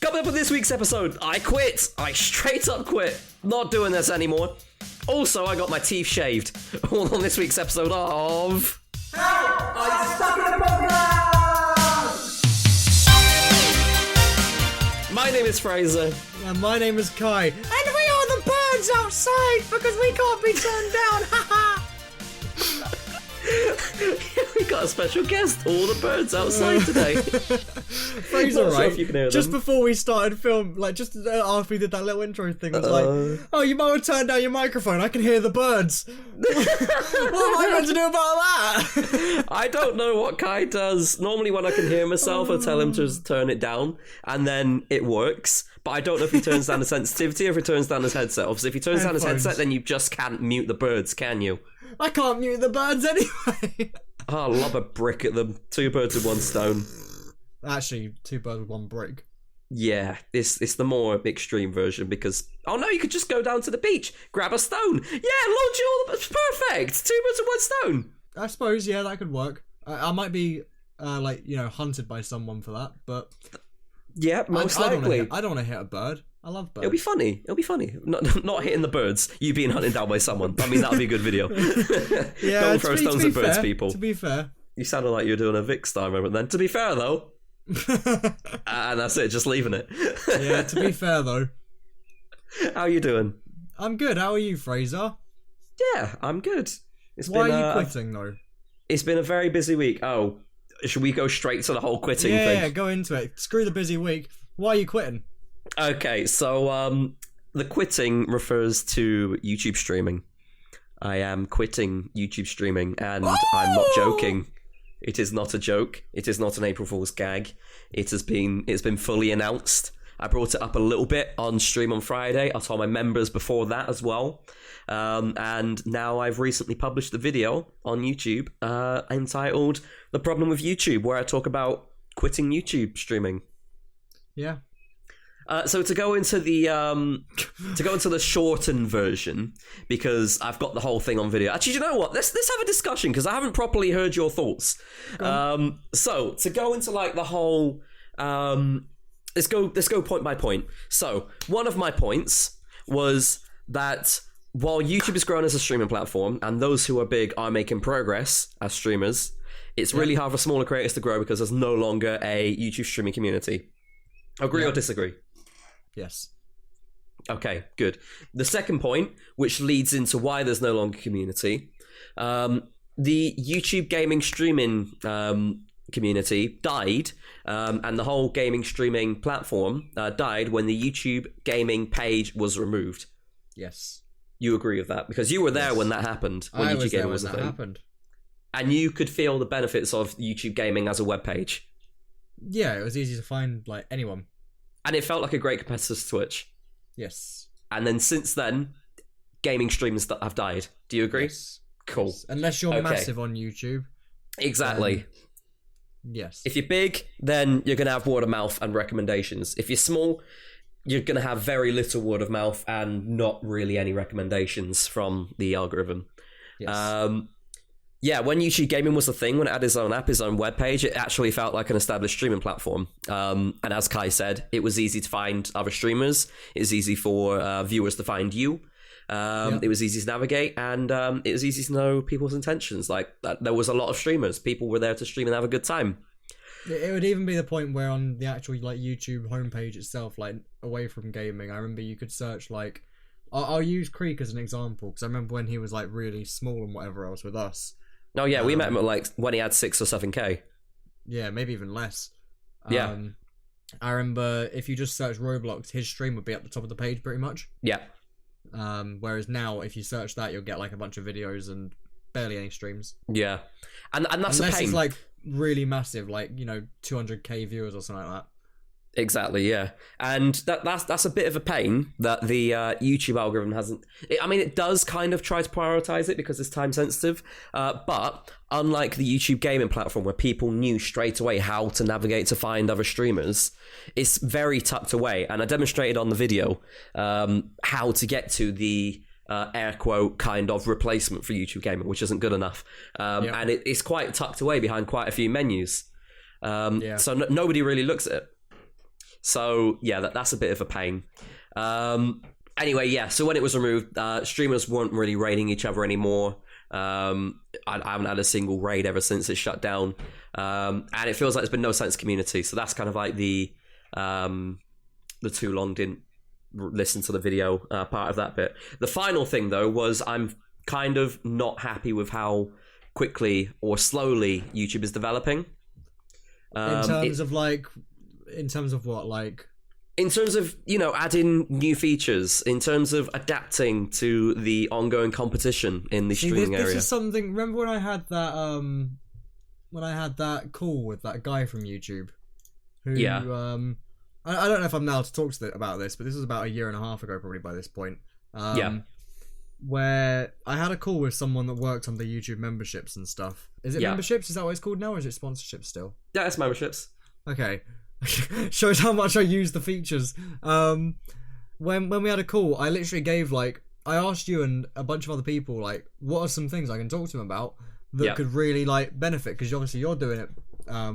Coming up with this week's episode, I quit. I straight up quit. Not doing this anymore. Also, I got my teeth shaved. All on this week's episode of... Help! I'm stuck in a podcast! My name is Fraser. And my name is Kai. And we are the birds outside because we can't be turned down. Haha. We got a special guest. All the birds outside today. Fraser, Not sure right? if you can hear Just them. before we started film, like just after we did that little intro thing, I was like, "Oh, you might want to turn down your microphone. I can hear the birds." What am I meant to do about that? I don't know what Kai does. Normally when I can hear myself, I tell him to just turn it down, and then it works. But I don't know if he turns down his sensitivity or if he turns down his headset. Obviously, if he turns down his Headphones. headset, then you just can't mute the birds, can you? I can't mute the birds anyway. Oh, I'll lob a brick at them. Two birds with one stone. Actually, two birds with one brick. Yeah, it's the more extreme version because... Oh no, you could just go down to the beach, grab a stone. Yeah, launch it all... It's perfect. Two birds with one stone. I suppose, yeah, that could work. I might be, hunted by someone for that, but... Yeah, most I likely. don't want to hit a bird. I love birds. It'll be funny. Not hitting the birds. You being hunted down by someone. I mean, that would be a good video. Yeah, Don't throw stones at birds, fair, people. To be fair. You sounded like you were doing a Vic Star moment then. To be fair, though. And that's it, just leaving it. Yeah, to be fair, though. How you doing? I'm good. How are you, Fraser? Yeah, I'm good. Why are you quitting, though? It's been a very busy week. Oh, should we go straight to the whole quitting thing? Yeah, go into it. Screw the busy week. Why are you quitting? Okay, so the quitting refers to YouTube streaming. I am quitting YouTube streaming, and I'm not joking. It is not a joke. It is not an April Fool's gag. It's been fully announced. I brought it up a little bit on stream on Friday. I told my members before that as well. And now I've recently published a video on YouTube entitled "The Problem with YouTube," where I talk about quitting YouTube streaming. Yeah. So to go into the shortened version, because I've got the whole thing on video. Actually, you know what? Let's have a discussion because I haven't properly heard your thoughts. So to go into like the whole, let's go point by point. So one of my points was that while YouTube is growing as a streaming platform, and those who are big are making progress as streamers, it's really hard for smaller creators to grow because there's no longer a YouTube streaming community. Agree or disagree? Yes. Okay, good. The second point, which leads into why there's no longer community, the YouTube gaming streaming community died, and the whole gaming streaming platform died when the YouTube gaming page was removed. Yes. You agree with that? Because you were there when that happened, when I YouTube was there gaming when was a that thing. happened. And you could feel the benefits of YouTube gaming as a web page. Yeah, it was easy to find, like, anyone. And it felt like a great competitor to Twitch. Yes. And then since then, gaming streams have died. Do you agree? Yes. Cool. Yes. Unless you're Okay. massive on YouTube. Exactly. Yes. If you're big, then you're going to have word of mouth and recommendations. If you're small, you're going to have very little word of mouth and not really any recommendations from the algorithm. Yes. Yeah, when YouTube gaming was the thing, when it had his own app, his own webpage, it actually felt like an established streaming platform. And as Kai said, it was easy to find other streamers. It was easy for viewers to find you. It was easy to navigate, and it was easy to know people's intentions. Like, there was a lot of streamers. People were there to stream and have a good time. It would even be the point where on the actual like YouTube homepage itself, like away from gaming, I remember you could search like... I'll use Creek as an example, because I remember when he was like really small and whatever else with us. Oh yeah, we met him at like when he had 6 or 7K. Yeah, maybe even less. Yeah. I remember if you just search Roblox, his stream would be at the top of the page pretty much. Yeah. Whereas now, if you search that, you'll get like a bunch of videos and barely any streams. Yeah. And that's Unless a pain. it's like really massive, like, 200k viewers or something like that. Exactly, yeah. And that's a bit of a pain that the YouTube algorithm hasn't... it does kind of try to prioritize it because it's time sensitive, but unlike the YouTube gaming platform where people knew straight away how to navigate to find other streamers, it's very tucked away. And I demonstrated on the video how to get to the air quote kind of replacement for YouTube gaming, which isn't good enough. And it's quite tucked away behind quite a few menus. So nobody really looks at it. So yeah, that's a bit of a pain. Anyway, yeah. So when it was removed, streamers weren't really raiding each other anymore. I haven't had a single raid ever since it shut down, and it feels like there's been no sense of community. So that's kind of like the too long didn't listen to the video part of that bit. The final thing though was I'm kind of not happy with how quickly or slowly YouTube is developing. In terms of what, like? In terms of, adding new features, in terms of adapting to the ongoing competition in the streaming area. This is something. Remember when I had that call with that guy from YouTube, who I don't know if I'm now to talk about this, but this was about a year and a half ago, probably by this point. Where I had a call with someone that worked on the YouTube memberships and stuff. Is it memberships? Is that what it's called now, or is it sponsorships still? Yeah, it's memberships. Okay. Shows how much I use the features. When we had a call, I literally gave I asked you and a bunch of other people what are some things I can talk to them about that could really benefit, because obviously you're doing it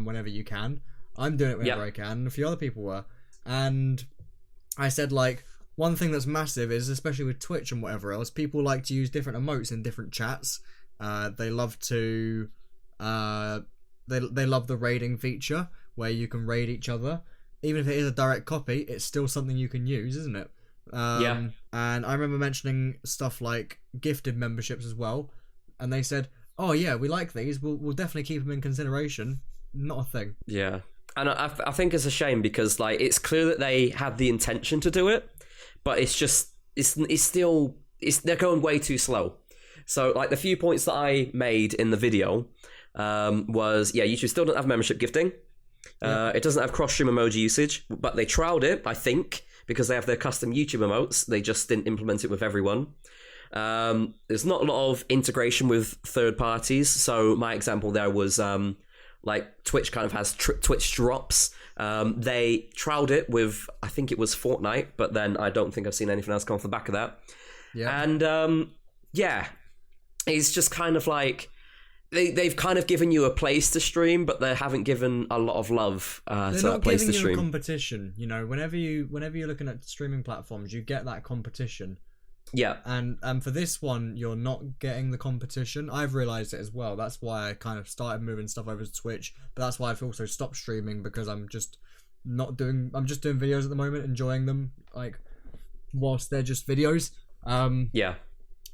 whenever you can. I'm doing it whenever I can, and a few other people were. And I said one thing that's massive is, especially with Twitch and whatever else, people like to use different emotes in different chats. They love to they love the raiding feature, where you can raid each other. Even if it is a direct copy, it's still something you can use, isn't it? And I remember mentioning stuff like gifted memberships as well, and they said, oh yeah, we like these, we'll definitely keep them in consideration. Not a thing. Yeah. And I think it's a shame, because it's clear that they had the intention to do it, but they're going way too slow. So the few points that I made in the video was, YouTube still doesn't have membership gifting. It doesn't have cross-stream emoji usage, but they trialed it, I think, because they have their custom YouTube emotes. They just didn't implement it with everyone. There's not a lot of integration with third parties. So my example there was Twitch kind of has Twitch drops. They trialed it with, I think it was Fortnite, but then I don't think I've seen anything else come off the back of that. Yeah. And it's just kind of they've kind of given you a place to stream, but they haven't given a lot of love to that place to stream. They're not giving you a competition. Whenever you're looking at streaming platforms, you get that competition. Yeah. And for this one, you're not getting the competition. I've realised it as well. That's why I kind of started moving stuff over to Twitch, but that's why I've also stopped streaming, because I'm just doing videos at the moment, enjoying them, whilst they're just videos.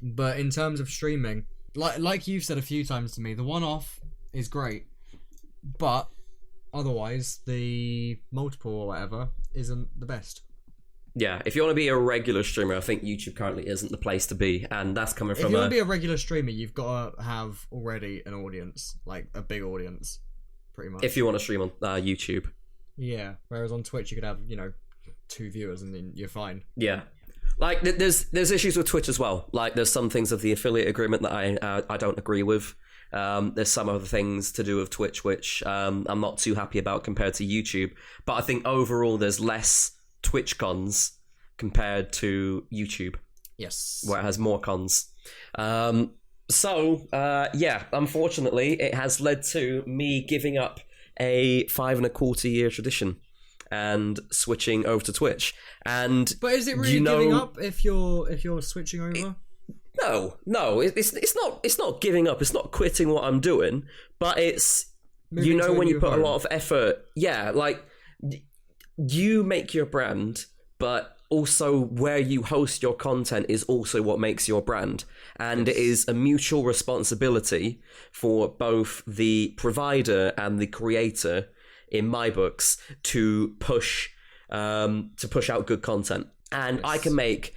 But in terms of streaming, like you've said a few times to me, the one-off is great, but otherwise the multiple or whatever isn't the best. Yeah, if you want to be a regular streamer, I think YouTube currently isn't the place to be, and that's coming from. If you want to be a regular streamer, you've got to have already an audience, a big audience, pretty much. If you want to stream on YouTube. Yeah, whereas on Twitch you could have 2 viewers and then you're fine. Yeah. There's issues with Twitch as well. There's some things of the affiliate agreement that I don't agree with. There's some other things to do with Twitch which I'm not too happy about compared to YouTube. But I think overall there's less Twitch cons compared to YouTube. Yes. Where it has more cons. Unfortunately, it has led to me giving up a 5.25-year tradition and switching over to Twitch. But is it really giving up if you're switching over? No, it's not giving up. It's not quitting what I'm doing. But it's moving when you put home. a lot of effort. Yeah, you make your brand, but also where you host your content is also what makes your brand. And It is a mutual responsibility for both the provider and the creator, in my books, to push out good content. And I can make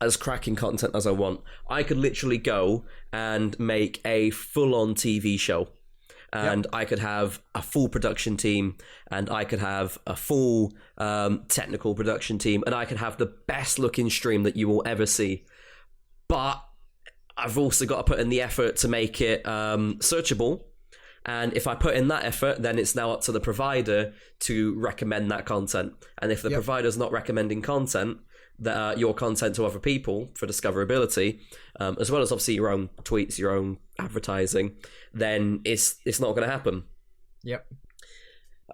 as cracking content as I want. I could literally go and make a full-on TV show. And I could have a full production team, and I could have a full technical production team, and I could have the best looking stream that you will ever see. But I've also got to put in the effort to make it searchable. And if I put in that effort, then it's now up to the provider to recommend that content. And if the provider's not recommending content, your content to other people for discoverability, as well as obviously your own tweets, your own advertising, then it's not going to happen. Yep.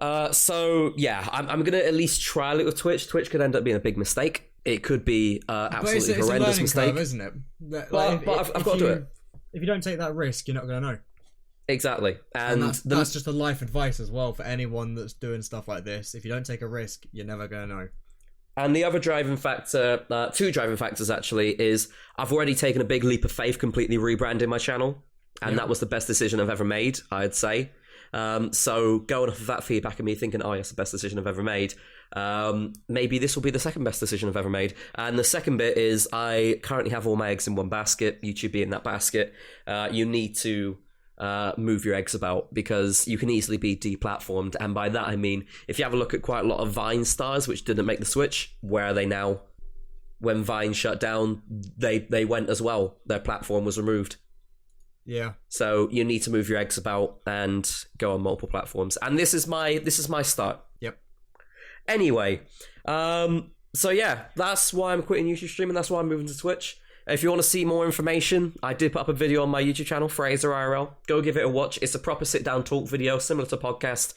So yeah, I'm gonna at least trial it with Twitch. Twitch could end up being a big mistake. It could be absolutely it's horrendous a learning mistake, curve, isn't it? but I've got to do it. If you don't take that risk, you're not going to know. Exactly, And that's just a life advice as well for anyone that's doing stuff like this. If you don't take a risk, you're never going to know. And the other driving factor, two driving factors actually, is I've already taken a big leap of faith completely rebranding my channel. And that was the best decision I've ever made, I'd say. So going off of that feedback and me thinking, oh, yes, the best decision I've ever made, maybe this will be the second best decision I've ever made. And the second bit is I currently have all my eggs in one basket, YouTube being that basket. You need to move your eggs about because you can easily be deplatformed. And by that, I mean, if you have a look at quite a lot of Vine stars, which didn't make the switch, where are they now? When Vine shut down, they went as well. Their platform was removed. Yeah. So you need to move your eggs about and go on multiple platforms. And this is my start. Yep. Anyway, so yeah, that's why I'm quitting YouTube streaming. That's why I'm moving to Twitch. If you want to see more information, I did put up a video on my YouTube channel, FraserIRL. Go give it a watch. It's a proper sit-down talk video, similar to a podcast.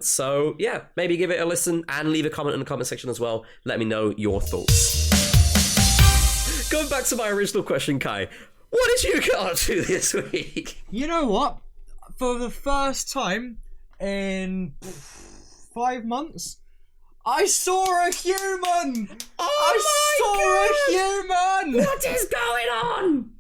So yeah, maybe give it a listen and leave a comment in the comment section as well. Let me know your thoughts. Going back to my original question, Kai, what did you get up to this week? You know what? For the first time in 5 months, I saw a human! I saw a human! What is going on?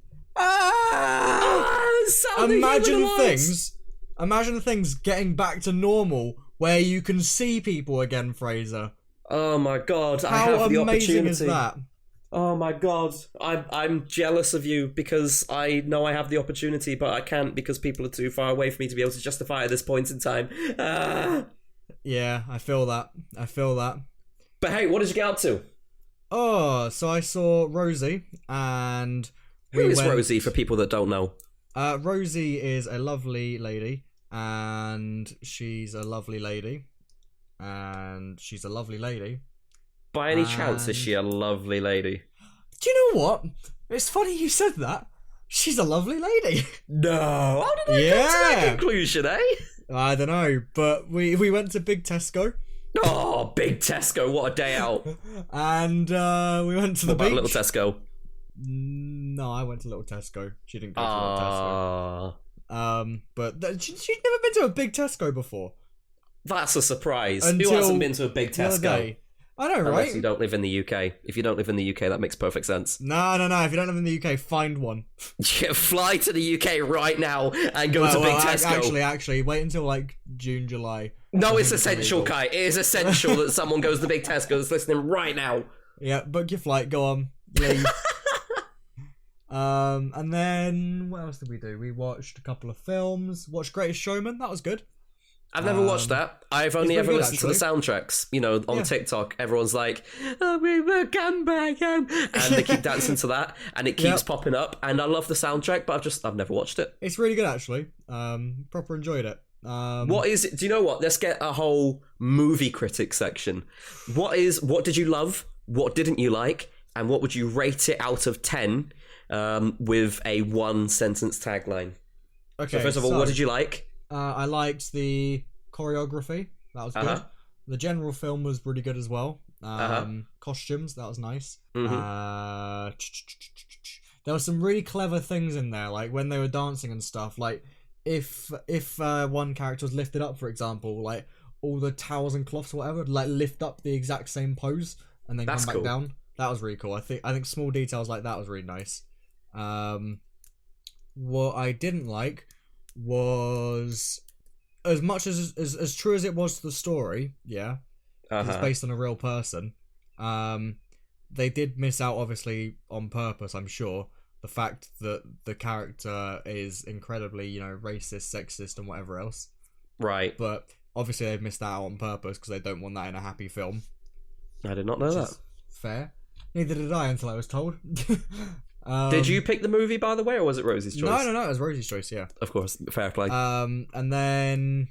Imagine things getting back to normal where you can see people again, Fraser. Oh my god, I How have the opportunity. amazing is that? Oh my god, I'm jealous of you because I know I have the opportunity, but I can't because people are too far away for me to be able to justify at this point in time. Yeah, I feel that. But hey, what did you get up to? Oh, so I saw Rosie, and Who is Rosie for people that don't know? Rosie is a lovely lady, and she's a lovely lady, By any chance, is she a lovely lady? Do you know what? It's funny you said that. She's a lovely lady. No, how did I come to that conclusion, eh? I don't know, but we went to Big Tesco. Oh, Big Tesco, what a day out. And we went to the beach. What about Little Tesco? No, I went to Little Tesco. She didn't go to Little Tesco. But she'd never been to a Big Tesco before. That's a surprise. Who hasn't been to a Big Tesco? I know, right? Unless you don't live in the UK. If you don't live in the UK, that makes perfect sense. No. If you don't live in the UK, find one. Fly to the UK right now and go to Big Tesco. Actually, wait until like June, July. No, it's essential, Kai. It is essential that someone goes to Big Tesco that's listening right now. Yeah, book your flight. Go on, leave. And then what else did we do? We watched a couple of films. Watched Greatest Showman. That was good. I've never watched that. I've only ever listened to the soundtracks. You know, on TikTok, everyone's like, "Oh, we will come back home," and they keep dancing to that, and it keeps popping up. And I love the soundtrack, but I've never watched it. It's really good, actually. Proper enjoyed it. What is it? Do you know what? Let's get a whole movie critic section. What did you love? What didn't you like? And what would you rate it out of 10 with a 1-sentence tagline? Okay. So first of all, what did you like? I liked the choreography. That was good. The general film was pretty good as well. Costumes, that was nice. Mm-hmm. There were some really clever things in there, like when they were dancing and stuff. Like if one character was lifted up, for example, like all the towels and cloths or whatever would like lift up the exact same pose and then come back down. That was really cool. I think small details like that was really nice. What I didn't like was, as much as true as it was to the story, it's based on a real person, they did miss out, obviously on purpose, I'm sure, the fact that the character is incredibly, racist, sexist and whatever else. Right. But obviously they've missed that out on purpose because they don't want that in a happy film. I did not know that. Fair. Neither did I until I was told. Did you pick the movie, by the way, or was it Rosie's choice? No, it was Rosie's choice, yeah. Of course, fair play. And then...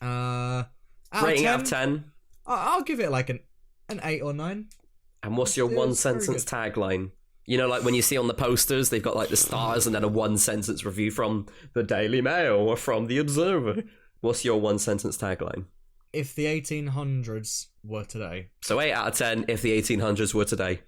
rating out of 10? I'll give it like an 8 or 9. And what's your 1-sentence tagline? You know, like when you see on the posters, they've got like the stars and then a 1-sentence review from the Daily Mail or from the Observer. What's your one sentence tagline? If the 1800s were today. So 8 out of 10 if the 1800s were today.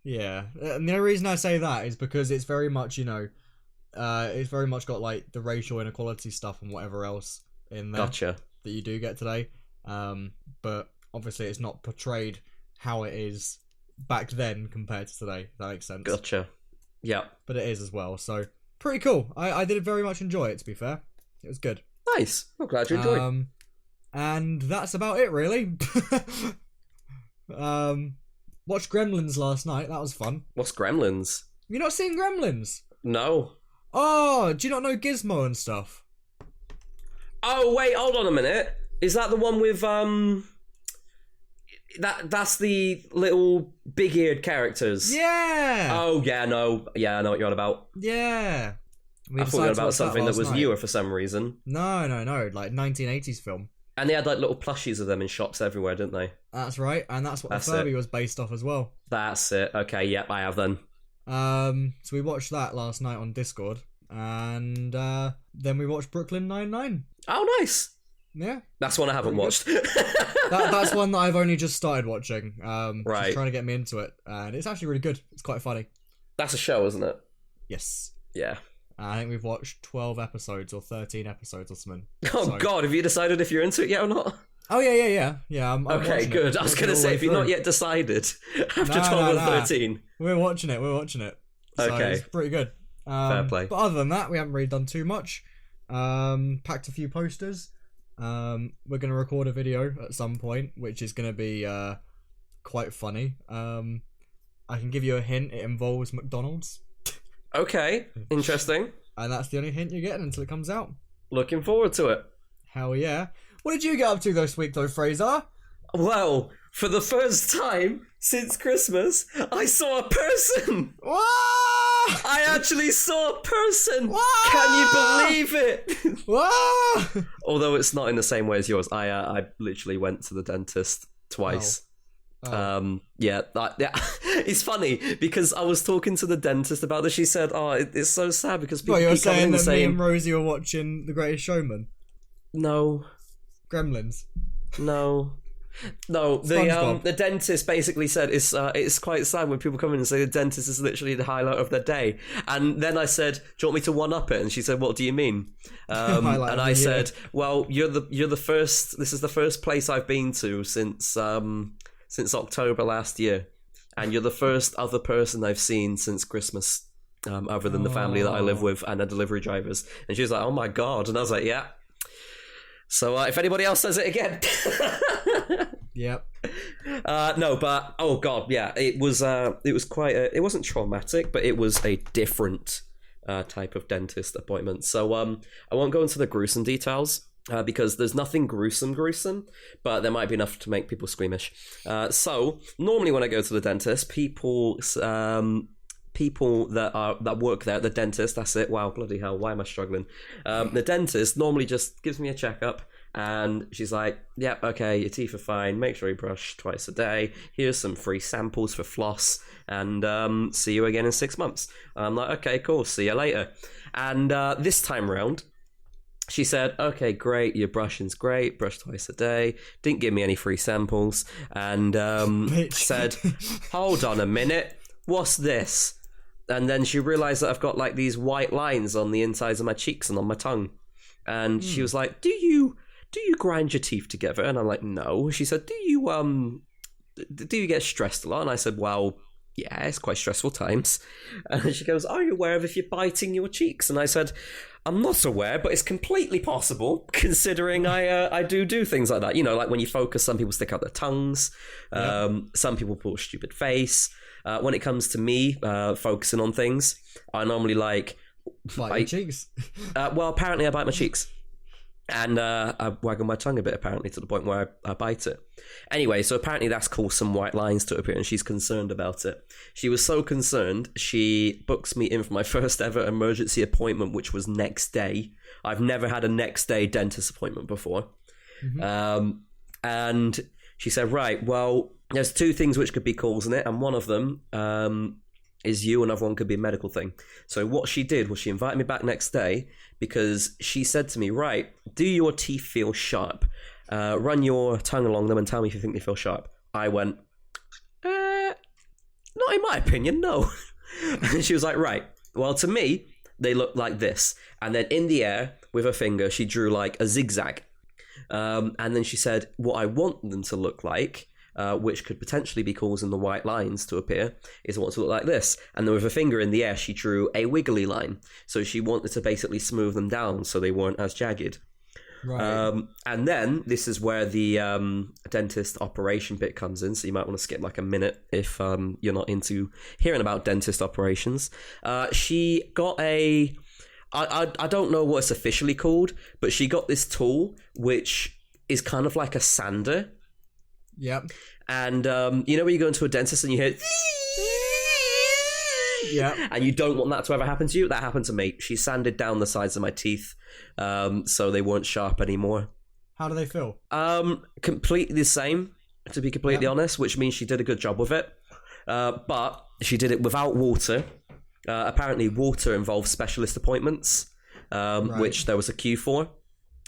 Yeah. And the only reason I say that is because it's very much, it's very much got like the racial inequality stuff and whatever else in there Gotcha. that you do get today. But obviously it's not portrayed how it is back then compared to today, if that makes sense. Gotcha. Yeah. But it is as well, so pretty cool. I did very much enjoy it, to be fair. It was good. Nice. I'm glad you enjoyed. And that's about it, really. Watched Gremlins last night. That was fun. What's Gremlins? Have you not seen Gremlins? No. Oh, do you not know Gizmo and stuff? Oh, wait, hold on a minute. Is that the one with, That's the little big-eared characters? Yeah! Oh, yeah, no. Yeah, I know what you're on about. Yeah. I thought you were about something that was newer for some reason. No. Like 1980s film. And they had like little plushies of them in shops everywhere, didn't they? That's right, and that's what the Furby was based off as well. That's it. Okay, yep, I have then. So we watched that last night on Discord, and then we watched Brooklyn Nine-Nine. Oh, nice. Yeah. That's one I haven't watched. That's one that I've only just started watching. Right. Just trying to get me into it, and it's actually really good. It's quite funny. That's a show, isn't it? Yes. Yeah. I think we've watched 12 episodes or 13 episodes or something. Oh, God, have you decided if you're into it yet or not? Oh, yeah. I'm okay, good. I was going to say, if you're not yet decided after 12 or 13. We're watching it. So okay. It's pretty good. Fair play. But other than that, we haven't really done too much. Packed a few posters. We're going to record a video at some point, which is going to be quite funny. I can give you a hint. It involves McDonald's. Okay, interesting. And that's the only hint you're getting until it comes out. Looking forward to it. Hell yeah. What did you get up to this week though, Fraser? Well, for the first time since Christmas, I saw a person! What? I actually saw a person! What? Can you believe it? What? Although it's not in the same way as yours. I literally went to the dentist twice. Oh. Yeah, it's funny because I was talking to the dentist about this. She said, "Oh, it's so sad because people you're keep coming saying in the that same." me and Rosie were watching The Greatest Showman? No, Gremlins. no. The dentist basically said it's quite sad when people come in and say the dentist is literally the highlight of their day. And then I said, "Do you want me to one up it?" And she said, "What do you mean?" And I said, "Well, you're the first. This is the first place I've been to since October last year, and you're the first other person I've seen since Christmas, other than the family that I live with and the delivery drivers." And she was like, "Oh my God," and I was like, "Yeah." So if anybody else says it again, yep. No, but oh God, yeah, it was quite. It wasn't traumatic, but it was a different type of dentist appointment. So I won't go into the gruesome details. Because there's nothing gruesome, but there might be enough to make people squeamish. So normally when I go to the dentist, people that work there, the dentist, that's it. Wow, bloody hell, why am I struggling? The dentist normally just gives me a checkup, and she's like, "Yep, okay, your teeth are fine. Make sure you brush twice a day. Here's some free samples for floss, and see you again in 6 months." And I'm like, "Okay, cool. See you later." And this time round, she said, "Okay, great, your brushing's great, brush twice a day." Didn't give me any free samples, and said, "Hold on a minute, what's this?" And then she realised that I've got like these white lines on the insides of my cheeks and on my tongue. And she was like, do you grind your teeth together?" And I'm like, "No." She said, do you get stressed a lot?" And I said, "Well, yeah, it's quite stressful times." And she goes, "Are you aware of if you're biting your cheeks?" And I said, "I'm not aware, but it's completely possible, considering I do things like that. You know, like when you focus, some people stick out their tongues. Some people pull a stupid face. When it comes to me focusing on things, I normally like... Bite your cheeks? Well, apparently I bite my cheeks. And I waggle my tongue a bit, apparently, to the point where I bite it. Anyway, so apparently that's caused some white lines to appear, and she's concerned about it. She was so concerned, she books me in for my first ever emergency appointment, which was next day. I've never had a next day dentist appointment before. Mm-hmm. And she said, "Right, well, there's two things which could be causing it, and one of them is you, another one could be a medical thing. So what she did was she invited me back next day because she said to me, right, do your teeth feel sharp? Run your tongue along them and tell me if you think they feel sharp. I went, not in my opinion, no. And she was like, right, well, to me, they look like this. And then in the air, with her finger, she drew like a zigzag. And then she said, what I want them to look like, which could potentially be causing the white lines to appear, is I want it to look like this. And then with her finger in the air, she drew a wiggly line. So she wanted to basically smooth them down so they weren't as jagged. Right. And then this is where the dentist operation bit comes in. So you might want to skip like a minute if you're not into hearing about dentist operations. She got I don't know what it's officially called, but she got this tool which is kind of like a sander. Yep. And you know when you go into a dentist and you hear yeah, and you don't want that to ever happen to you? That happened to me. She sanded down the sides of my teeth so they weren't sharp anymore. How do they feel? Completely the same, to be completely honest, which means she did a good job with it. But she did it without water. Apparently water involves specialist appointments, which there was a queue for.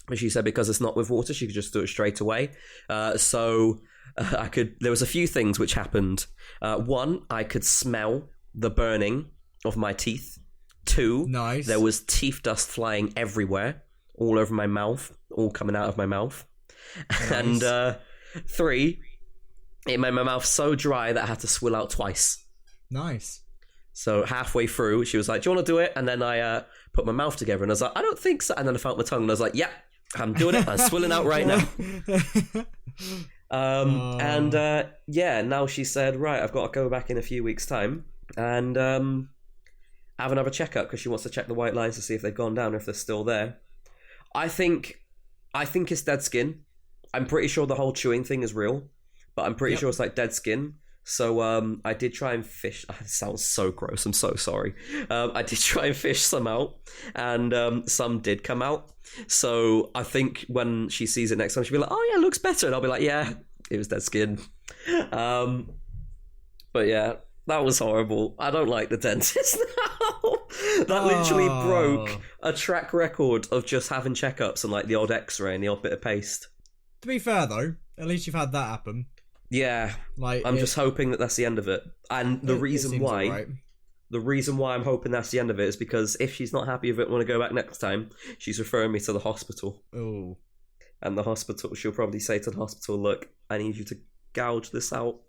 But she said because it's not with water, she could just do it straight away. So there was a few things which happened. One, I could smell the burning of my teeth. Two, nice. There was teeth dust flying everywhere, all over my mouth, all coming out of my mouth. Nice. And three, it made my mouth so dry that I had to swill out twice. Nice. So halfway through, she was like, do you want to do it? And then I put my mouth together and I was like, I don't think so. And then I felt my tongue and I was like, yeah, I'm doing it. I'm swilling out right now. And now she said, right, I've got to go back in a few weeks' time and have another checkup because she wants to check the white lines to see if they've gone down or if they're still there. I think it's dead skin. I'm pretty sure the whole chewing thing is real, but I'm pretty sure it's like dead skin. So I did try and fish. It sounds so gross. I'm so sorry. I did try and fish some out, and some did come out. So I think when she sees it next time, she'll be like, "Oh yeah, it looks better," and I'll be like, "Yeah, it was dead skin." But yeah, that was horrible. I don't like the dentist now. That literally broke a track record of just having checkups and like the odd X-ray and the odd bit of paste. To be fair though, at least you've had that happen. Yeah, like I'm just hoping that that's the end of it. And the reason why I'm hoping that's the end of it is because if she's not happy with it when I go back next time, she's referring me to the hospital. Oh. And the hospital, she'll probably say to the hospital, look, I need you to gouge this out.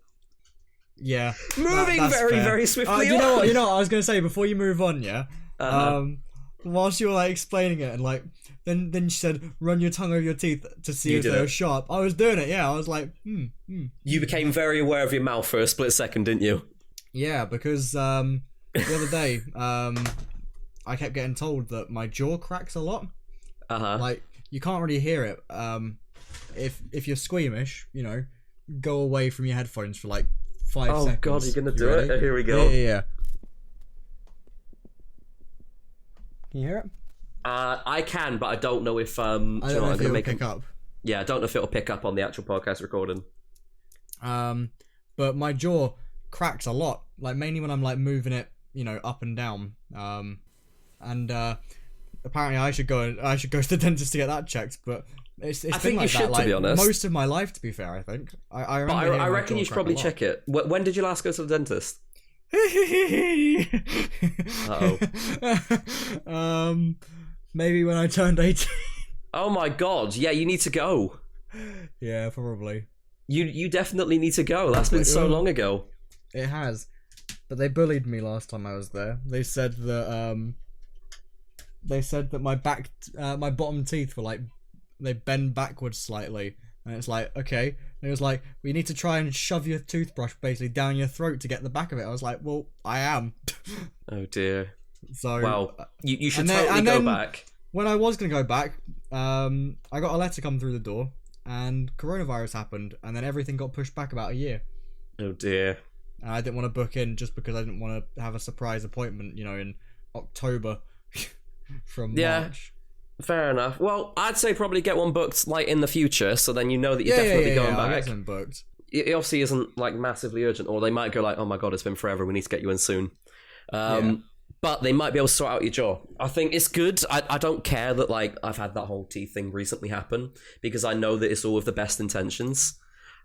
Yeah. Moving very swiftly you know what I was going to say before you move on, yeah? Whilst you were like explaining it and like then she said run your tongue over your teeth to see if they were sharp. I was doing it, yeah. I was like, You became very aware of your mouth for a split second, didn't you? Yeah, because the other day I kept getting told that my jaw cracks a lot. Like you can't really hear it. If you're squeamish, you know, go away from your headphones for like 5 seconds. Oh god, you're gonna do it? Here we go. Yeah. Can you hear it? I can, but I don't know if I don't know if it'll pick up. Yeah, I don't know if it'll pick up on the actual podcast recording. But my jaw cracks a lot, like mainly when I'm like moving it, you know, up and down. And apparently I should go to the dentist to get that checked, but it's I been think like you should, that, like, to be honest. most of my life, to be fair. I think I reckon you should probably check it. When did you last go to the dentist? Maybe when I turned 18. Oh my god, yeah, you need to go. Yeah, probably. You definitely need to go. That's been so long ago. It has. But they bullied me last time I was there. They said that my bottom teeth were like, they bend backwards slightly. And it's like, okay. And it was like, we need to try and shove your toothbrush basically down your throat to get the back of it. I was like, well, I am. Oh dear. So well, you should totally go back. When I was going to go back, I got a letter come through the door and coronavirus happened and then everything got pushed back about a year. Oh dear. And I didn't want to book in just because I didn't want to have a surprise appointment, you know, in October from March. Fair enough. Well, I'd say probably get one booked like in the future, so then you know that you're definitely going back. I'll get them booked. It obviously isn't like massively urgent, or they might go like, "Oh my god, it's been forever. We need to get you in soon." But they might be able to sort out your jaw. I think it's good. I don't care that, like, I've had that whole teeth thing recently happen, because I know that it's all with the best intentions.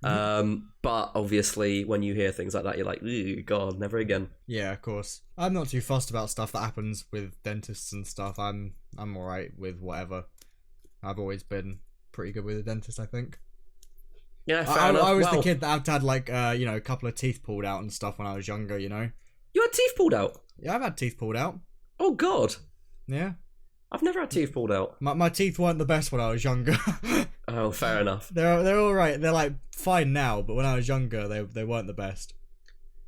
But obviously, when you hear things like that, you're like, "Ooh, God, never again." Yeah, of course. I'm not too fussed about stuff that happens with dentists and stuff. I'm alright with whatever. I've always been pretty good with a dentist, I think. Yeah, fair enough. I was the kid that had like, a couple of teeth pulled out and stuff when I was younger, you know? You had teeth pulled out? Yeah, I've had teeth pulled out. Oh, God. Yeah. I've never had teeth pulled out. My teeth weren't the best when I was younger. Oh, fair enough. They're all right. They're like fine now, but when I was younger, they weren't the best.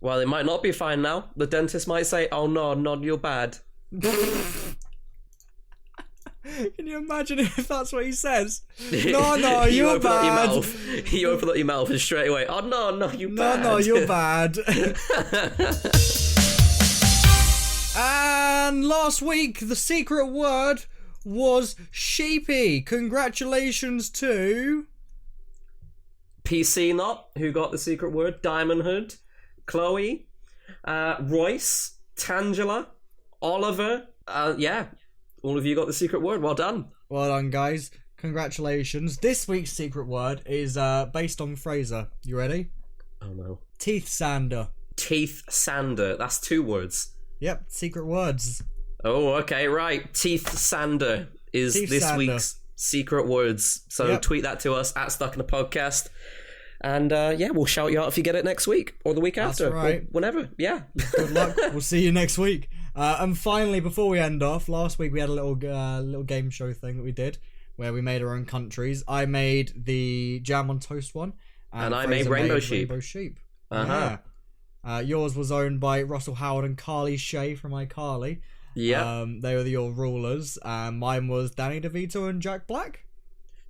Well, it might not be fine now. The dentist might say, "Oh no, Nod, you're bad." Can you imagine if that's what he says? No, you're bad. You open up your mouth and straight away, "Oh no, you're bad." No, you're bad. And last week, the secret word was sheepy. Congratulations to PC Not, who got the secret word, Diamond Hood, Chloe, Royce, Tangela, Oliver. Yeah, all of you got the secret word. Well done. Well done, guys. Congratulations. This week's secret word is based on Fraser. You ready? Oh no. Teeth sander. Teeth sander. That's 2 words. Yep, secret words. Oh, okay, right. Teeth sander is Teeth this sander. week's secret words. So Yep. tweet that to us at Stuck in a Podcast. And yeah, we'll shout you out if you get it next week or the week That's after. right. Or whenever. Yeah. Good luck. We'll see you next week. And finally, before we end off, last week we had a little game show thing that we did where we made our own countries. I made the Jam on Toast one. And I Fraser made Rainbow Sheep. Rainbow Sheep. Uh-huh. Yeah. Yours was owned by Russell Howard and Carly Shay from iCarly. Yeah. They were your rulers. Mine was Danny DeVito and Jack Black.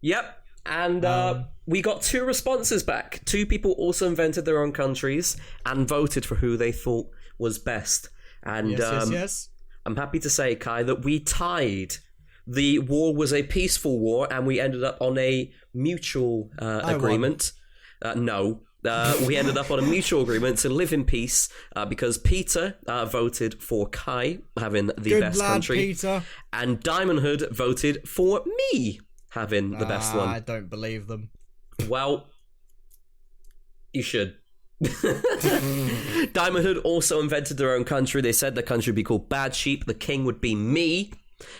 Yep. And we got 2 responses back. 2 people also invented their own countries and voted for who they thought was best. And Yes. I'm happy to say, Kai, that we tied. The war was a peaceful war, and we ended up on a mutual agreement. No. We ended up on a mutual agreement to live in peace because Peter voted for Kai having the Good best lad, country. Peter. And Diamond Hood voted for me having the best one. I don't believe them. Well, you should. Diamond Hood also invented their own country. They said the country would be called Bad Sheep, the king would be me,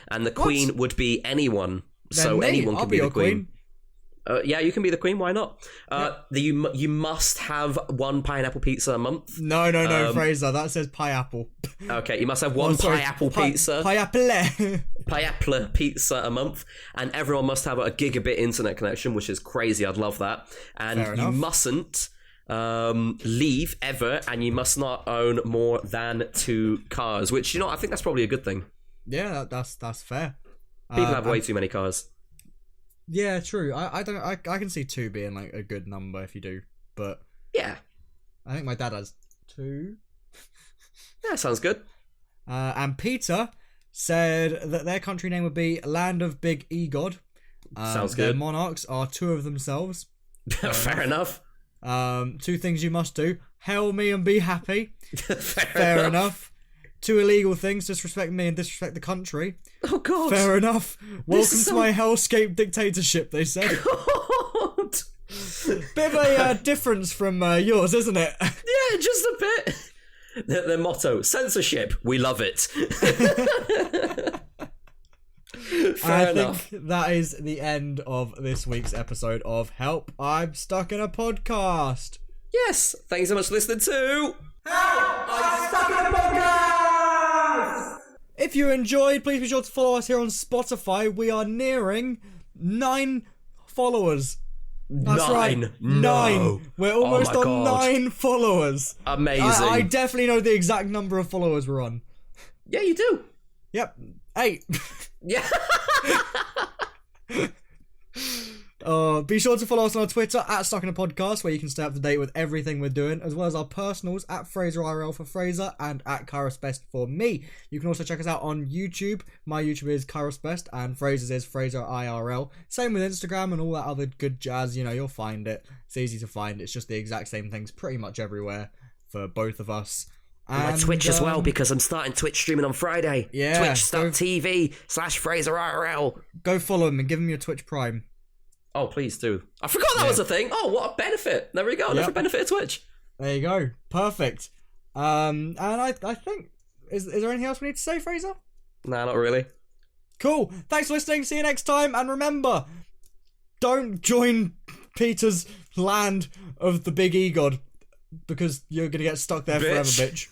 and the queen would be anyone. Then so me. anyone I'll can be the your queen. Yeah, you can be the queen, why not? You must have 1 pineapple pizza a month. No, Fraser, that says pineapple. Okay, you must have 1 pineapple pizza. Pineapple. Pineapple pizza a month, and everyone must have a gigabit internet connection, which is crazy. I'd love that. And Fair you enough. mustn't leave ever, and you must not own more than 2 cars. Which, you know, I think that's probably a good thing. Yeah, that's fair. People have way too many cars. Yeah, true. I can see 2 being like a good number if you do, but Yeah, I think my dad has 2. that sounds good. And Peter said that their country name would be Land of Big E-God. Sounds Their good. monarchs are 2 of themselves. Fair enough. 2 things you must do: hail me and be happy. Fair enough. 2 illegal things: disrespect me and disrespect the country. Oh God. Fair enough. Welcome is to so- my hellscape dictatorship, they said. God. Bit of a difference from yours, isn't it? Yeah, just a bit. Their motto: censorship. We love it. Fair enough. Think that is the end of this week's episode of Help, I'm Stuck in a Podcast. Yes. Thanks so much for listening to. I'm stuck in a podcast! If you enjoyed, please be sure to follow us here on Spotify. We are nearing 9 followers. That's 9. right. No. 9. We're almost Oh my on God. 9 followers. Amazing. I definitely know the exact number of followers we're on. Yeah, you do. Yep. 8. Yeah. Be sure to follow us on our Twitter at Stuck in a Podcast, where you can stay up to date with everything we're doing, as well as our personals at FraserIRL for Fraser and at Kai Ross-Best for me. You can also check us out on YouTube. My YouTube is Kai Ross-Best and Fraser's is FraserIRL. Same with Instagram and all that other good jazz. You know, you'll find it. It's easy to find. It's just the exact same things pretty much everywhere for both of us. My And, Twitch as well, because I'm starting Twitch streaming on Friday. Yeah, Twitch.tv/FraserIRL. Go follow him and give him your Twitch Prime. Oh, please do. I forgot that was a thing. Oh, what a benefit. There we go. Another benefit of Twitch. There you go. Perfect. And I think... Is there anything else we need to say, Fraser? Nah, not really. Cool. Thanks for listening. See you next time. And remember, don't join Peter's land of the Big E God, because you're going to get stuck there forever, bitch.